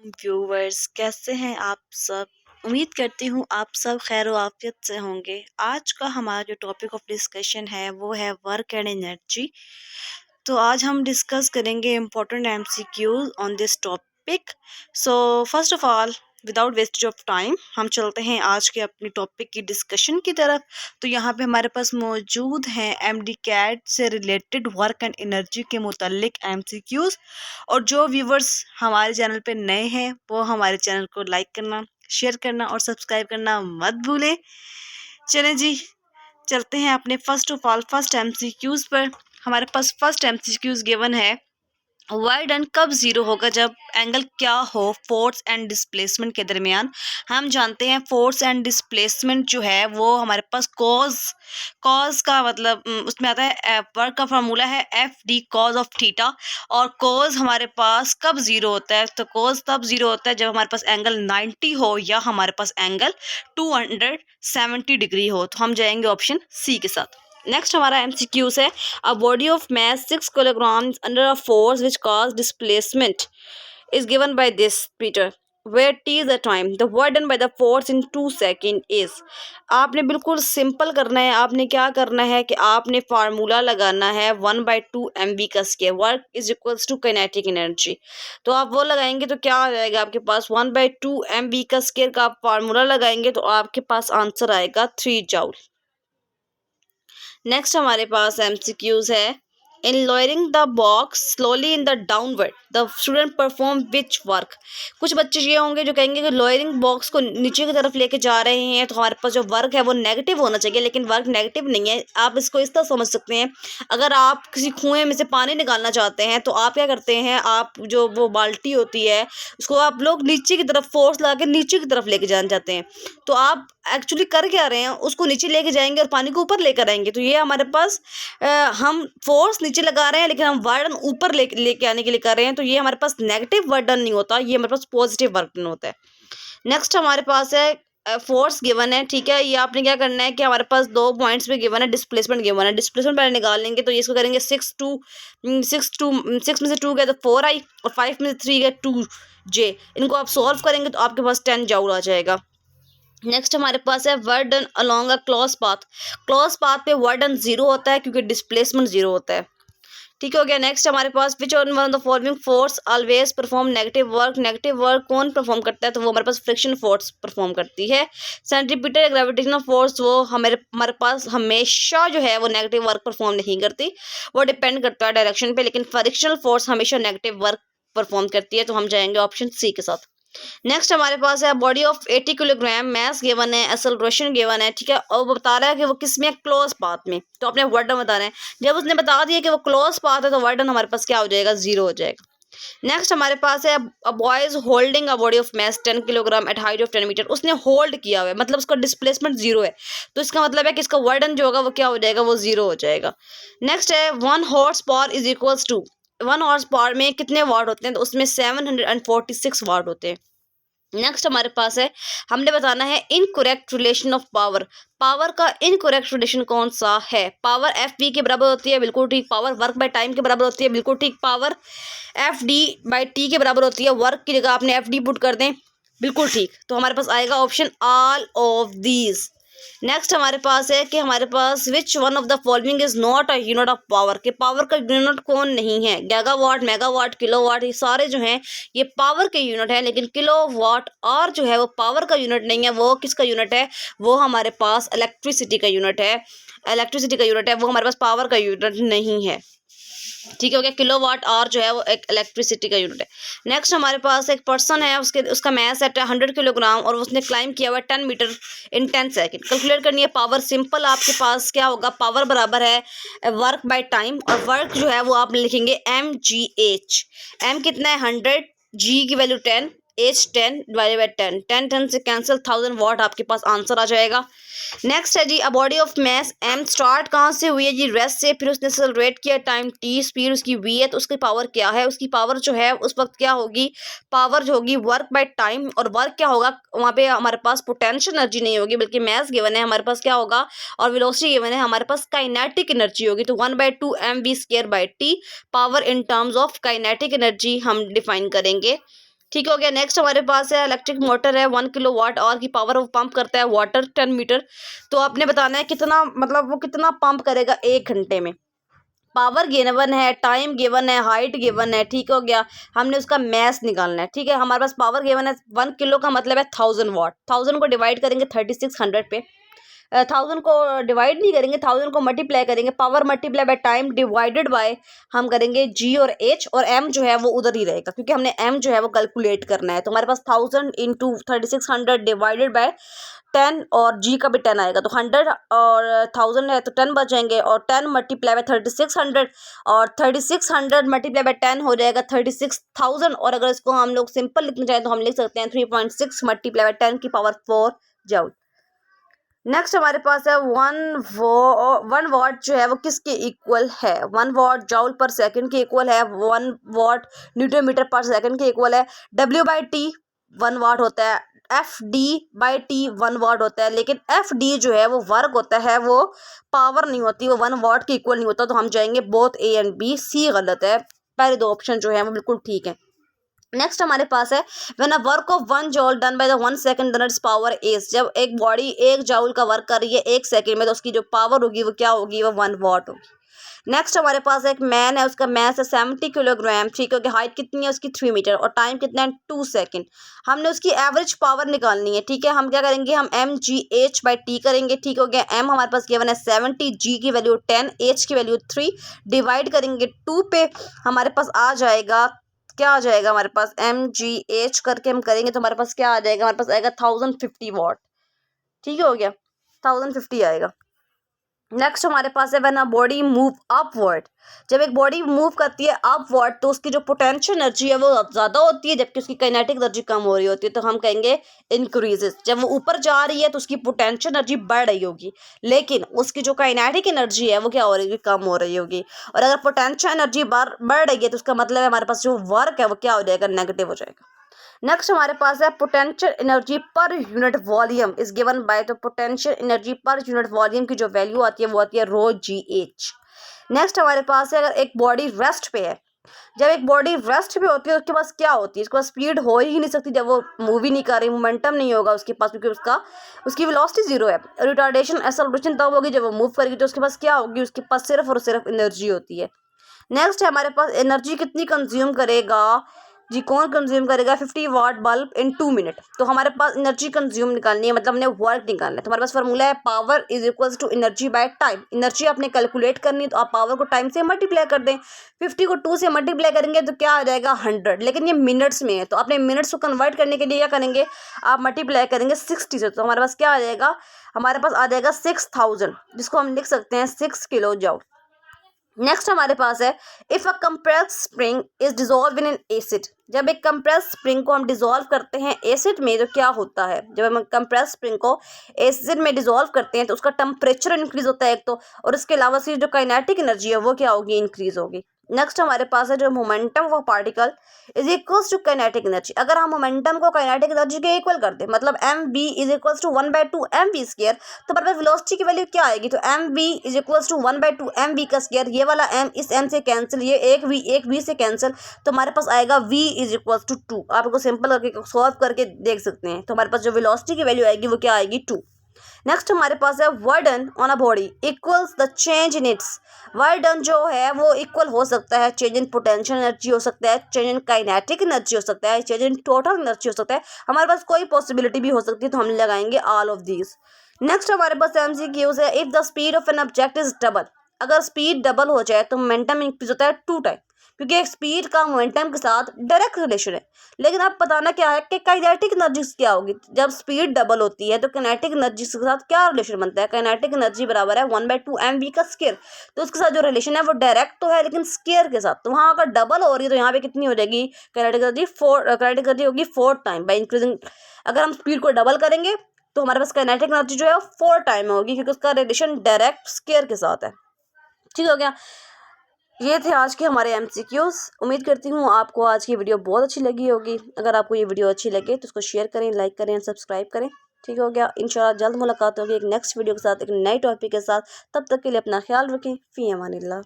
Viewers, कैसे हैं आप सब। उम्मीद करती हूँ आप सब खैर आफियत से होंगे। आज का हमारा जो टॉपिक ऑफ डिस्कशन है वो है वर्क एंड एनर्जी। तो आज हम डिस्कस करेंगे important MCQs on this topic. So first of all, without wastage of time हम चलते हैं आज के अपनी टॉपिक की डिस्कशन की तरफ। तो यहाँ पे हमारे पास मौजूद हैं एमडी कैट से रिलेटेड वर्क एंड एनर्जी के मुतालिक एमसीक्यूज। और जो व्यूवर्स हमारे चैनल पे नए हैं वो हमारे चैनल को लाइक करना, शेयर करना और सब्सक्राइब करना मत भूलें। चलें जी, चलते हैं अपने first of all first MCQs पर। हमारे पास फर्स्ट एमसीक्यूज गिवन है, वाई डन कब जीरो होगा जब एंगल क्या हो फोर्स एंड डिस्प्लेसमेंट के दरमियान। हम जानते हैं फोर्स एंड डिस्प्लेसमेंट जो है वो हमारे पास कॉज का मतलब उसमें आता है, वर्क का फार्मूला है F D cause of theta. और कॉज हमारे पास कब जीरो होता है, तो कॉज तब जीरो होता है जब हमारे पास एंगल 90 हो या हमारे पास एंगल 270 डिग्री हो। तो हम जाएंगे ऑप्शन सी के साथ। नेक्स्ट हमारा एमसीक्यूज है, a body of mass 6 kilograms under a force which cause displacement is given by this peter where T is the time the work done by the force in 2 second is. आपने बिल्कुल simple करना है। आपने क्या करना है कि आपने फार्मूला लगाना है 1/2 mv का square, work is equals to kinetic energy. तो आप वो लगाएंगे तो क्या आ जाएगा आपके पास 1/2 mv का स्क्वायर का आप फार्मूला लगाएंगे तो आपके पास आंसर आएगा 3 जूल। नेक्स्ट हमारे पास एमसीक्यूज है, in lowering the box slowly in the downward the student perform which work. कुछ बच्चे ये होंगे जो कहेंगे कि लोअरिंग बॉक्स को नीचे की तरफ लेके जा रहे हैं तो हमारे पास जो वर्क है वो नेगेटिव होना चाहिए, लेकिन वर्क नेगेटिव नहीं है। आप इसको इस तरह समझ सकते हैं, अगर आप किसी कुएं में से पानी निकालना चाहते हैं तो आप क्या करते हैं, आप जो वो बाल्टी होती है उसको आप लोग नीचे की तरफ फोर्स लगा के नीचे की तरफ लेके जाना चाहते हैं। तो आप एक्चुअली कर क्या रहे हैं, उसको नीचे लेके जाएंगे और पानी को ऊपर लेकर आएंगे। तो ये हमारे पास हम फोर्स नीचे लगा रहे हैं लेकिन हम वर्डन ऊपर लेके आने के लिए कर रहे हैं। तो ये हमारे पास नेगेटिव वर्डन नहीं होता, ये हमारे पास पॉजिटिव वर्डन होता है। नेक्स्ट हमारे पास है फोर्स गिवन है, ठीक है। ये आपने क्या करना है कि हमारे पास 2 पॉइंट्स पे गिवन है, डिस्प्लेसमेंट गिवन है। डिस्प्लेसमेंट पहले निकाल लेंगे तो ये इसको करेंगे 6 में से 2 गए तो 4i और 5 में से 3 गए 2j। इनको आप सॉल्व करेंगे तो आपके पास 10 जूल आ जाएगा। नेक्स्ट हमारे पास है work done along a close path. Close path पे वर्क डन जीरो होता है क्योंकि डिस्प्लेसमेंट जीरो होता है, ठीक हो गया। नेक्स्ट हमारे पास which one of the following force always perform negative work. Negative work कौन परफॉर्म करता है, तो वो हमारे पास फ्रिक्शन फोर्स परफॉर्म करती है। सेंट्रीपिटल ग्रेविटेशनल फोर्स वो हमारे पास हमेशा जो है वो नेगेटिव वर्क परफॉर्म नहीं करती, वो डिपेंड करता है डायरेक्शन पे, लेकिन फ्रिक्शनल फोर्स हमेशा नेगेटिव वर्क परफॉर्म करती है। तो हम जाएंगे ऑप्शन सी के साथ। नेक्स्ट हमारे पास है body of 80 kilogram mass given है, एक्सेलरेशन गिवन है, ठीक है। और वो बता रहा है कि वो किस में, क्लोज पाथ में। तो अपने वर्डन बता रहे हैं, जब उसने बता दिया कि वो क्लोज पाथ है तो वर्डन हमारे पास क्या हो जाएगा, जीरो हो जाएगा। नेक्स्ट हमारे पास है a boy is holding a body of mass 10 kilogram at height of 10 metre. उसने होल्ड किया हुआ है मतलब उसका डिस्प्लेसमेंट जीरो है, तो इसका मतलब है कि इसका वर्डन जो होगा वो क्या हो जाएगा, वो जीरो हो जाएगा। नेक्स्ट है 1 horse power is equals to, 1 horse power में कितने वाट होते हैं, तो उसमें 746 वाट होते हैं। नेक्स्ट हमारे पास है, हमने बताना है incorrect relation of power. Power का इनकरेक्ट रिलेशन कौन सा है, पावर एफ वी के बराबर होती है, बिल्कुल ठीक। पावर वर्क बाय टाइम के बराबर होती है, बिल्कुल ठीक। Power F D by T के बराबर होती है, वर्क की जगह आपने एफ डी पुट कर दें, बिल्कुल ठीक। तो हमारे पास आएगा option all of these. Next हमारे पास है कि हमारे पास which one of the following is not a unit of power, के पावर का यूनिट कौन नहीं है। गीगावाट, मेगावाट, किलोवाट, ये सारे जो हैं ये पावर के यूनिट हैं, लेकिन किलोवाट और जो है वो पावर का यूनिट नहीं है। वो किसका यूनिट है, वो हमारे पास इलेक्ट्रिसिटी का यूनिट है। इलेक्ट्रिसिटी का यूनिट है, वो हमारे पास पावर का यूनिट नहीं है, ठीक हो गया। किलोवाट आवर जो है वो एक इलेक्ट्रिसिटी का यूनिट है। नेक्स्ट हमारे पास एक पर्सन है, उसका मास है 100 किलोग्राम और उसने क्लाइम किया हुआ है 10 मीटर इन 10 सेकेंड। कैलकुलेट करनी है पावर, सिंपल आपके पास क्या होगा, पावर बराबर है वर्क बाय टाइम, और वर्क जो है वो आप लिखेंगे mgh। एम कितना है 100, जी की वैल्यू 10, एच 10 डिवाइडेड बाई 10, 10 से कैंसिल 1000 वाट आपके पास आंसर आ जाएगा। नेक्स्ट है जी, a body of mass M start कहाँ से हुई है जी, रेस्ट से, फिर उसने एक्सेलरेट किया टाइम टी, स्पीड उसकी वी है, तो उसकी पावर क्या है, उसकी पावर जो है उस वक्त क्या होगी, पावर जो होगी वर्क बाय टाइम। और वर्क क्या होगा, वहाँ पे हमारे पास पोटेंशियल एनर्जी नहीं होगी बल्कि मास गिवन है हमारे पास क्या होगा, और वेलोसिटी गिवन है हमारे पास काइनेटिक एनर्जी होगी। तो 1/2 mv square by T, power in terms of kinetic energy हम डिफाइन करेंगे, ठीक हो गया। नेक्स्ट हमारे पास है इलेक्ट्रिक मोटर है, 1 किलोवाट आवर की पावर वो पंप करता है वाटर 10 मीटर। तो आपने बताना है कितना, मतलब वो कितना पंप करेगा 1 घंटे में। पावर गिवन है, टाइम गिवन है, हाइट गिवन है। ठीक हो गया। हमने उसका मैस निकालना है। ठीक है, हमारे पास पावर गिवन है 1 किलो का मतलब है 1000 वाट। 1000 को डिवाइड करेंगे 3600 पे, 1000 को डिवाइड नहीं करेंगे, 1000 को मल्टीप्लाई करेंगे, power multiply by time divided by हम करेंगे जी और एच, और एम जो है वो उधर ही रहेगा क्योंकि हमने एम जो है वो कैलकुलेट करना है। तो हमारे पास 1000 इंटू 3600 डिवाइडेड बाय 10, और जी का भी 10 आएगा, तो 100 और 1000 है तो 10 बचेंगे, और 10 मल्टीप्लाई बाय 3600, और 3600 मल्टीप्लाई बाय 10 हो जाएगा 36000। और अगर इसको हम लोग सिंपल लिखना चाहें तो हम लिख सकते हैं 3.6 मल्टीप्लाई बाय 10 की पावर 4 जूल। नेक्स्ट हमारे पास है 1 वाट जो है वो किसके इक्वल है? 1 वाट जूल पर सेकंड के इक्वल है, 1 वाट न्यूटन मीटर पर सेकंड के इक्वल है। W बाई टी 1 वाट होता है, FD बाई टी 1 वाट होता है, लेकिन FD जो है वो वर्क होता है, वो पावर नहीं होती, वो 1 वाट के इक्वल नहीं होता। तो हम जाएंगे both A and B, C गलत है, पहले दो ऑप्शन जो है वो बिल्कुल ठीक है। नेक्स्ट हमारे पास है when a work of 1 joule done by the 1 second then its power is, जब एक बॉडी 1 जॉल का वर्क कर रही है 1 सेकंड में तो उसकी जो पावर होगी वो क्या होगी? वो 1 वाट होगी। नेक्स्ट हमारे पास एक मैन है, उसका मैस है 70 किलोग्राम। ठीक है, कि हाइट कितनी है उसकी 3 मीटर, और टाइम कितना है 2 सेकंड। हमने उसकी एवरेज पावर निकालनी है। ठीक है, हम क्या करेंगे? हम mgh/t करेंगे। ठीक हो गया। m हमारे पास गिवन है 70, g की वैल्यू 10, h की वैल्यू 3, डिवाइड करेंगे 2 पे, हमारे पास आ जाएगा, क्या आ जाएगा हमारे पास? mgh करके हम करेंगे तो हमारे पास क्या आ जाएगा? हमारे पास आएगा 1050 वाट। ठीक हो गया, 1050 आएगा। नेक्स्ट हमारे पास है when a body move upward, जब एक बॉडी मूव करती है अपवर्ड तो उसकी जो पोटेंशियल एनर्जी है वो ज़्यादा होती है, जबकि उसकी काइनेटिक एनर्जी कम हो रही होती है। तो हम कहेंगे इंक्रीजेस। जब वो ऊपर जा रही है तो उसकी पोटेंशियल एनर्जी बढ़ रही होगी, लेकिन उसकी जो काइनेटिक एनर्जी है वो क्या हो रही होगी? कम हो रही होगी। और अगर पोटेंशियल एनर्जी बढ़ रही है तो उसका मतलब है हमारे पास जो वर्क है वो क्या हो जाएगा? नेगेटिव हो जाएगा। नेक्स्ट हमारे पास है potential energy per unit volume is given by, तो potential energy per unit volume की जो वैल्यू आती है वो आती है रो जी एच। नेक्स्ट हमारे पास है अगर एक बॉडी रेस्ट पे है, जब एक बॉडी रेस्ट पे होती है उसके पास क्या होती है? उसके पास स्पीड हो ही नहीं सकती जब वो मूव ही नहीं कर रही, मोमेंटम नहीं होगा उसके पास क्योंकि उसकी वेलोसिटी जीरो है। रिटार्डेशन एक्सेलरेशन तब होगी जब वो मूव करेगी, तो उसके पास क्या होगी? उसके पास सिर्फ और सिर्फ एनर्जी होती है। नेक्स्ट है हमारे पास एनर्जी कितनी कंज्यूम करेगा जी? कौन कंज्यूम करेगा? 50 वाट बल्ब इन 2 मिनट। तो हमारे पास एनर्जी कंज्यूम निकालनी है, मतलब हमने वर्क निकालना है। तो हमारे पास फार्मूला है power is equals to energy by time. Energy आपने कैलकुलेट करनी है तो आप पावर को टाइम से मल्टीप्लाई कर दें। 50 को 2 से मल्टीप्लाई करेंगे तो क्या आ जाएगा? 100, लेकिन ये मिनट्स में है तो अपने मिनट्स को कन्वर्ट करने के लिए क्या करेंगे? आप मल्टीप्लाई करेंगे 60 से, तो हमारे पास क्या आ जाएगा? हमारे पास आ जाएगा 6000, जिसको हम लिख सकते हैं 6 किलो जूल। नेक्स्ट हमारे पास है if a compressed spring is dissolve in an acid, जब एक कंप्रेस्ड स्प्रिंग को हम डिजोल्व करते हैं एसिड में तो क्या होता है? जब हम कंप्रेस्ड स्प्रिंग को एसिड में डिजोल्व करते हैं तो उसका टेम्परेचर इंक्रीज होता है एक तो, और इसके अलावा से जो काइनेटिक एनर्जी है वो क्या होगी? इंक्रीज होगी। नेक्स्ट हमारे पास है जो momentum of particle is equals to kinetic energy. अगर हम मोमेंटम को काइनेटिक एनर्जी के इक्वल कर दें, मतलब mv is equals to 1/2 mv square, तो हमारे पास वेलोसिटी की वैल्यू क्या आएगी? तो mv is equals to 1/2 mv का स्क्वायर, ये वाला m इस m से कैंसिल, ये एक v से कैंसिल, तो हमारे पास आएगा v इज इक्वल्स टू 2। आप इसको सिंपल करके सॉल्व करके देख सकते हैं। तो हमारे पास जो वेलोसिटी की वैल्यू आएगी वो क्या आएगी? 2। नेक्स्ट हमारे पास है work done on a body equals the change in its. Work done जो है वो इक्वल हो सकता है चेंज इन पोटेंशियल एनर्जी हो सकता है, चेंज इन काइनेटिक एनर्जी हो सकता है, चेंज इन टोटल एनर्जी हो सकता है, हमारे पास कोई पॉसिबिलिटी भी हो सकती है, तो हम लगाएंगे ऑल ऑफ दीज। नेक्स्ट हमारे पास MCQs है if the speed of an object is double, अगर स्पीड डबल हो जाए तो मोमेंटम इंक्रीज होता है 2 टाइम, क्योंकि एक स्पीड का मोमेंटम के साथ डायरेक्ट रिलेशन है। लेकिन अब बताना क्या है कि काइनेटिक एनर्जी क्या होगी? जब स्पीड डबल होती है तो काइनेटिक एनर्जी के साथ क्या रिलेशन बनता है? काइनेटिक एनर्जी बराबर है 1/2 mv का स्क्वायर, तो उसके साथ जो रिलेशन है वो डायरेक्ट तो है लेकिन स्क्वायर के साथ, तो वहाँ अगर डबल हो रही है तो यहाँ पे कितनी हो जाएगी? काइनेटिक एनर्जी 4, काइनेटिक एनर्जी होगी 4 टाइम बाई इंक्रीजिंग। अगर हम स्पीड को डबल करेंगे तो हमारे पास काइनेटिक एनर्जी जो है 4 टाइम होगी, क्योंकि उसका रिलेशन डायरेक्ट स्क्वायर के साथ है। ठीक हो गया। ये थे आज के हमारे MCQs। उम्मीद करती हूँ आपको आज की वीडियो बहुत अच्छी लगी होगी। अगर आपको ये वीडियो अच्छी लगे तो उसको शेयर करें, लाइक करें, सब्सक्राइब करें। ठीक हो गया। इंशाल्लाह जल्द मुलाकात होगी एक नेक्स्ट वीडियो के साथ, एक नई टॉपिक के साथ। तब तक के लिए अपना ख्याल रखें। फ़ी अमानिल्लाह।